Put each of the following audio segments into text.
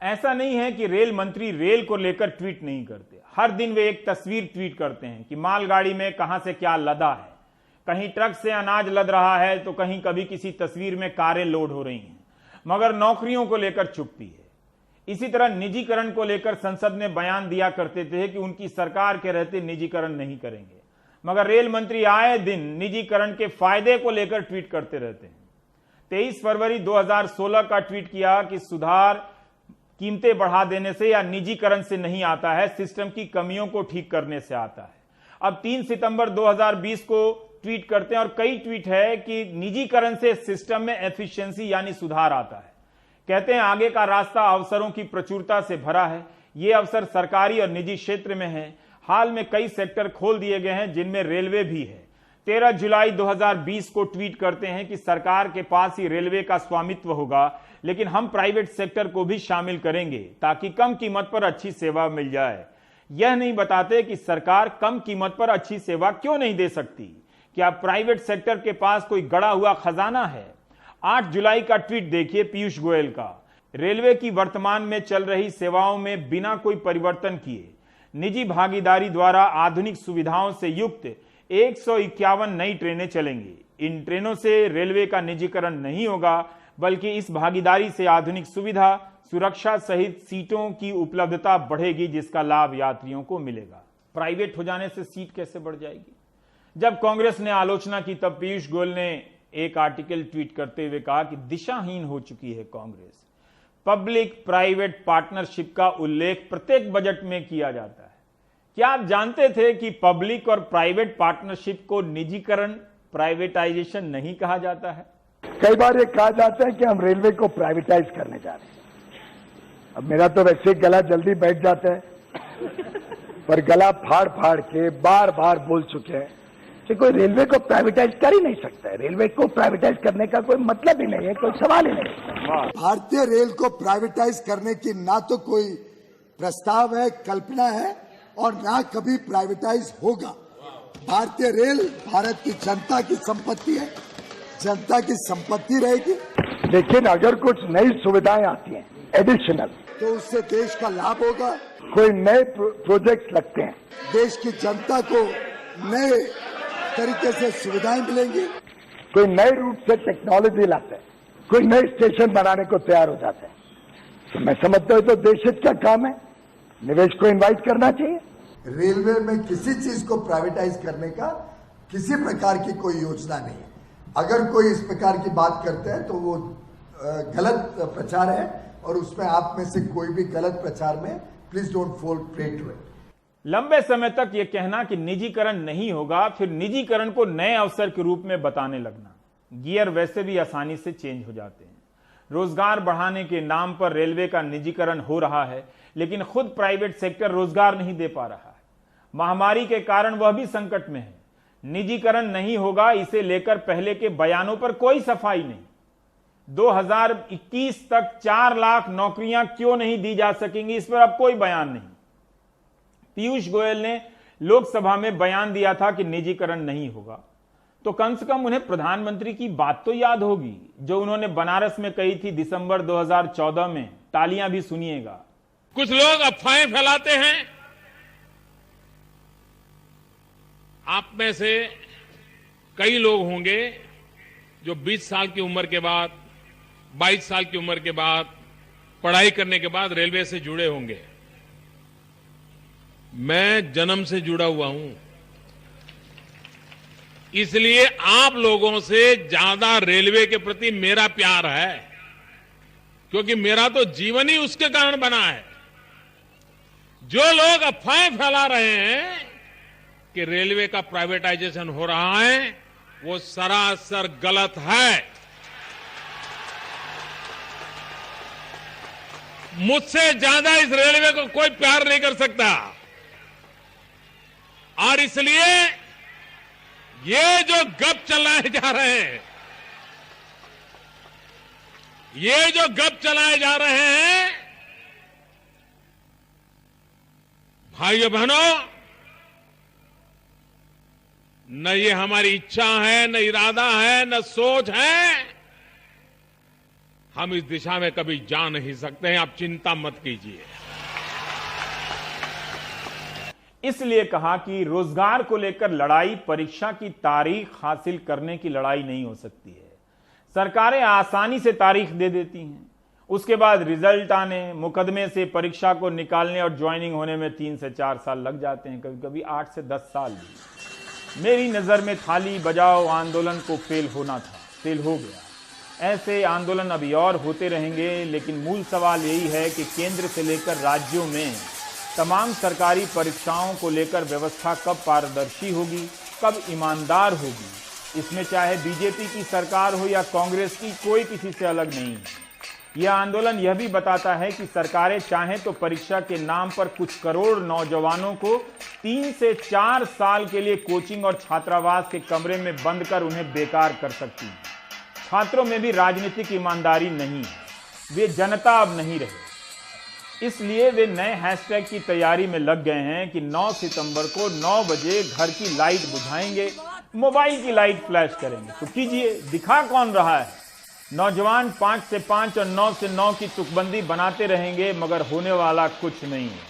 ऐसा नहीं है कि रेल मंत्री रेल को लेकर ट्वीट नहीं करते। हर दिन वे एक तस्वीर ट्वीट करते हैं कि मालगाड़ी में कहां से क्या लदा है। कहीं ट्रक से अनाज लद रहा है तो कहीं कभी किसी तस्वीर में कारें लोड हो रही हैं, मगर नौकरियों को लेकर चुप्पी है। इसी तरह निजीकरण को लेकर संसद में बयान दिया करते थे कि उनकी सरकार के रहते निजीकरण नहीं करेंगे, मगर रेल मंत्री आए दिन निजीकरण के फायदे को लेकर ट्वीट करते रहते हैं। 23 फरवरी 2016 का ट्वीट किया कि सुधार कीमतें बढ़ा देने से या निजीकरण से नहीं आता है, सिस्टम की कमियों को ठीक करने से आता है। अब 3 सितंबर 2020 को ट्वीट करते हैं और कई ट्वीट है कि निजीकरण से सिस्टम में एफिशिएंसी यानी सुधार आता है। कहते हैं आगे का रास्ता अवसरों की प्रचुरता से भरा है। ये अवसर सरकारी और निजी क्षेत्र में है। हाल में कई सेक्टर खोल दिए गए हैं जिनमें रेलवे भी है। 13 जुलाई 2020 को ट्वीट करते हैं कि सरकार के पास ही रेलवे का स्वामित्व होगा, लेकिन हम प्राइवेट सेक्टर को भी शामिल करेंगे ताकि कम कीमत पर अच्छी सेवा मिल जाए। यह नहीं बताते कि सरकार कम कीमत पर अच्छी सेवा क्यों नहीं दे सकती। क्या प्राइवेट सेक्टर के पास कोई गड़ा हुआ खजाना है? 8 जुलाई का ट्वीट देखिए पीयूष गोयल का। रेलवे की वर्तमान में चल रही सेवाओं में बिना कोई परिवर्तन किए निजी भागीदारी द्वारा आधुनिक सुविधाओं से युक्त 151 नई ट्रेनें चलेंगी। इन ट्रेनों से रेलवे का निजीकरण नहीं होगा, बल्कि इस भागीदारी से आधुनिक सुविधा, सुरक्षा सहित सीटों की उपलब्धता बढ़ेगी, जिसका लाभ यात्रियों को मिलेगा। प्राइवेट हो जाने से सीट कैसे बढ़ जाएगी? जब कांग्रेस ने आलोचना की तब पीयूष गोयल ने एक आर्टिकल ट्वीट करते हुए कहा कि दिशाहीन हो चुकी है कांग्रेस। पब्लिक प्राइवेट पार्टनरशिप का उल्लेख प्रत्येक बजट में किया जाता है। क्या आप जानते थे कि पब्लिक और प्राइवेट पार्टनरशिप को निजीकरण, प्राइवेटाइजेशन नहीं कहा जाता है? कई बार ये कहा जाता है कि हम रेलवे को प्राइवेटाइज करने जा रहे हैं। अब मेरा तो वैसे गला जल्दी बैठ जाता है, पर गला फाड़ फाड़ के बार बार बोल चुके हैं कि कोई रेलवे को प्राइवेटाइज कर ही नहीं सकता है। रेलवे को प्राइवेटाइज करने का कोई मतलब ही नहीं है, कोई सवाल ही नहीं। भारतीय रेल को प्राइवेटाइज करने की ना तो कोई प्रस्ताव है, कल्पना है, और ना कभी प्राइवेटाइज होगा। भारतीय रेल भारत की जनता की संपत्ति है, जनता की संपत्ति रहेगी। लेकिन अगर कुछ नई सुविधाएं आती हैं एडिशनल, तो उससे देश का लाभ होगा। कोई नए प्रोजेक्ट लगते हैं, देश की जनता को नए तरीके से सुविधाएं मिलेंगी। कोई नए रूप से टेक्नोलॉजी लाते हैं, कोई नए स्टेशन बनाने को तैयार हो जाते हैं, तो मैं समझता हूं तो देश हित का काम है, निवेश को इनवाइट करना चाहिए। रेलवे में किसी चीज को प्राइवेटाइज करने का किसी प्रकार की कोई योजना नहीं है। अगर कोई इस प्रकार की बात करते हैं तो वो गलत प्रचार है, और उसमें आप में से कोई भी गलत प्रचार में please don't fall prey to it. लंबे समय तक यह कहना कि निजीकरण नहीं होगा, फिर निजीकरण को नए अवसर के रूप में बताने लगना। गियर वैसे भी आसानी से चेंज हो जाते हैं। रोजगार बढ़ाने के नाम पर रेलवे का निजीकरण हो रहा है, लेकिन खुद प्राइवेट सेक्टर रोजगार नहीं दे पा रहा है। महामारी के कारण वह भी संकट में है। निजीकरण नहीं होगा, इसे लेकर पहले के बयानों पर कोई सफाई नहीं। 2021 तक 4 लाख नौकरियां क्यों नहीं दी जा सकेंगी, इस पर अब कोई बयान नहीं। पीयूष गोयल ने लोकसभा में बयान दिया था कि निजीकरण नहीं होगा, तो कम से कम उन्हें प्रधानमंत्री की बात तो याद होगी जो उन्होंने बनारस में कही थी दिसंबर 2014 में। तालियां भी सुनिएगा। कुछ लोग अफवाहें फैलाते हैं। आप में से कई लोग होंगे जो 20 साल की उम्र के बाद, 22 साल की उम्र के बाद, पढ़ाई करने के बाद रेलवे से जुड़े होंगे। मैं जन्म से जुड़ा हुआ हूं, इसलिए आप लोगों से ज्यादा रेलवे के प्रति मेरा प्यार है, क्योंकि मेरा तो जीवन ही उसके कारण बना है। जो लोग अफवाहें फैला रहे हैं कि रेलवे का प्राइवेटाइजेशन हो रहा है, वो सरासर गलत है। मुझसे ज्यादा इस रेलवे को कोई प्यार नहीं कर सकता, और इसलिए ये जो गप चलाए जा रहे हैं, ये जो गप चलाए जा रहे हैं, भाइयों बहनों, न ये हमारी इच्छा है, न इरादा है, न सोच है। हम इस दिशा में कभी जा नहीं सकते हैं। आप चिंता मत कीजिए। इसलिए कहा कि रोजगार को लेकर लड़ाई परीक्षा की तारीख हासिल करने की लड़ाई नहीं हो सकती है। सरकारें आसानी से तारीख दे देती हैं, उसके बाद रिजल्ट आने, मुकदमे से परीक्षा को निकालने और ज्वाइनिंग होने में 3 से 4 साल लग जाते हैं, कभी कभी 8 से 10 साल भी। मेरी नजर में थाली बजाओ आंदोलन को फेल होना था, फेल हो गया। ऐसे आंदोलन अभी और होते रहेंगे, लेकिन मूल सवाल यही है कि केंद्र से लेकर राज्यों में तमाम सरकारी परीक्षाओं को लेकर व्यवस्था कब पारदर्शी होगी, कब ईमानदार होगी। इसमें चाहे बीजेपी की सरकार हो या कांग्रेस की, कोई किसी से अलग नहीं है। यह आंदोलन यह भी बताता है कि सरकारें चाहें तो परीक्षा के नाम पर कुछ करोड़ नौजवानों को 3 से 4 साल के लिए कोचिंग और छात्रावास के कमरे में बंद कर उन्हें बेकार कर सकती हैं। छात्रों में भी राजनीतिक ईमानदारी नहीं है, वे जनता अब नहीं रहे। इसलिए वे नए हैशटैग की तैयारी में लग गए हैं कि 9 सितंबर को 9 बजे घर की लाइट बुझाएंगे, मोबाइल की लाइट फ्लैश करेंगे। तो कीजिए, दिखा कौन रहा है। नौजवान 5 से 5 और 9 से 9 की तुकबंदी बनाते रहेंगे, मगर होने वाला कुछ नहीं है।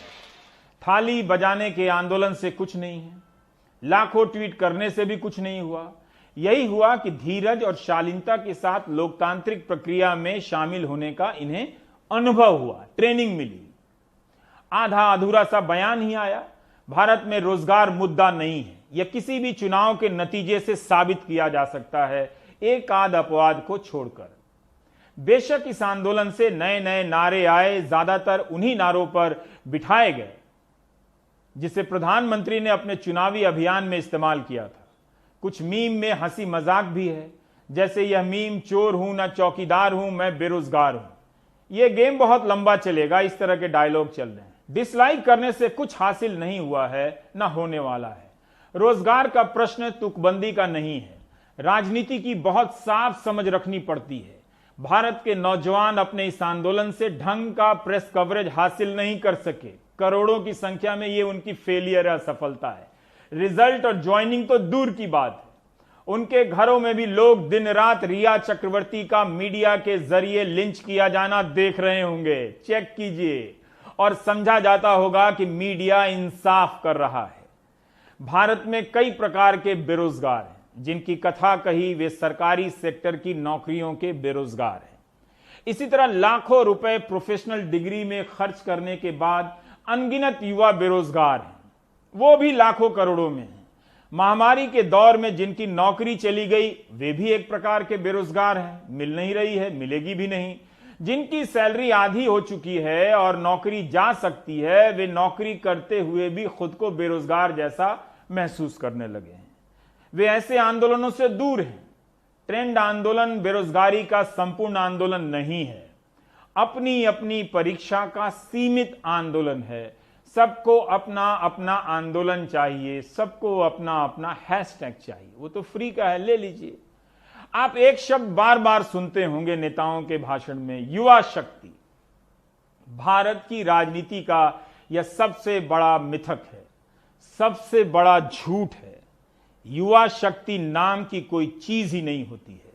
थाली बजाने के आंदोलन से कुछ नहीं है, लाखों ट्वीट करने से भी कुछ नहीं हुआ। यही हुआ कि धीरज और शालीनता के साथ लोकतांत्रिक प्रक्रिया में शामिल होने का इन्हें अनुभव हुआ, ट्रेनिंग मिली। आधा अधूरा सा बयान ही आया। भारत में रोजगार मुद्दा नहीं है, यह किसी भी चुनाव के नतीजे से साबित किया जा सकता है, एक आध अपवाद को छोड़कर। बेशक इस आंदोलन से नए नए नारे आए, ज्यादातर उन्हीं नारों पर बिठाए गए जिसे प्रधानमंत्री ने अपने चुनावी अभियान में इस्तेमाल किया था। कुछ मीम में हंसी मजाक भी है, जैसे यह मीम चोर हूं ना चौकीदार हूं, मैं बेरोजगार हूं। यह गेम बहुत लंबा चलेगा, इस तरह के डायलॉग चल रहे हैं। डिसलाइक करने से कुछ हासिल नहीं हुआ है, ना होने वाला है। रोजगार का प्रश्न तुकबंदी का नहीं है, राजनीति की बहुत साफ समझ रखनी पड़ती है। भारत के नौजवान अपने इस आंदोलन से ढंग का प्रेस कवरेज हासिल नहीं कर सके। करोड़ों की संख्या में यह उनकी फेलियर है, असफलता है। रिजल्ट और ज्वाइनिंग तो दूर की बात है, उनके घरों में भी लोग दिन रात रिया चक्रवर्ती का मीडिया के जरिए लिंच किया जाना देख रहे होंगे। चेक कीजिए और समझा जाता होगा कि मीडिया इंसाफ कर रहा है। भारत में कई प्रकार के बेरोजगार हैं, जिनकी कथा कही वे सरकारी सेक्टर की नौकरियों के बेरोजगार हैं। इसी तरह लाखों रुपए प्रोफेशनल डिग्री में खर्च करने के बाद अनगिनत युवा बेरोजगार हैं, वो भी लाखों करोड़ों में हैं। महामारी के दौर में जिनकी नौकरी चली गई, वे भी एक प्रकार के बेरोजगार हैं, मिल नहीं रही है, मिलेगी भी नहीं। जिनकी सैलरी आधी हो चुकी है और नौकरी जा सकती है, वे नौकरी करते हुए भी खुद को बेरोजगार जैसा महसूस करने लगे हैं। वे ऐसे आंदोलनों से दूर हैं। ट्रेंड आंदोलन बेरोजगारी का संपूर्ण आंदोलन नहीं है, अपनी अपनी परीक्षा का सीमित आंदोलन है। सबको अपना अपना आंदोलन चाहिए, सबको अपना अपना हैशटैग चाहिए, वो तो फ्री का है, ले लीजिए। आप एक शब्द बार बार सुनते होंगे नेताओं के भाषण में, युवा शक्ति। भारत की राजनीति का यह सबसे बड़ा मिथक है, सबसे बड़ा झूठ है। युवा शक्ति नाम की कोई चीज ही नहीं होती है।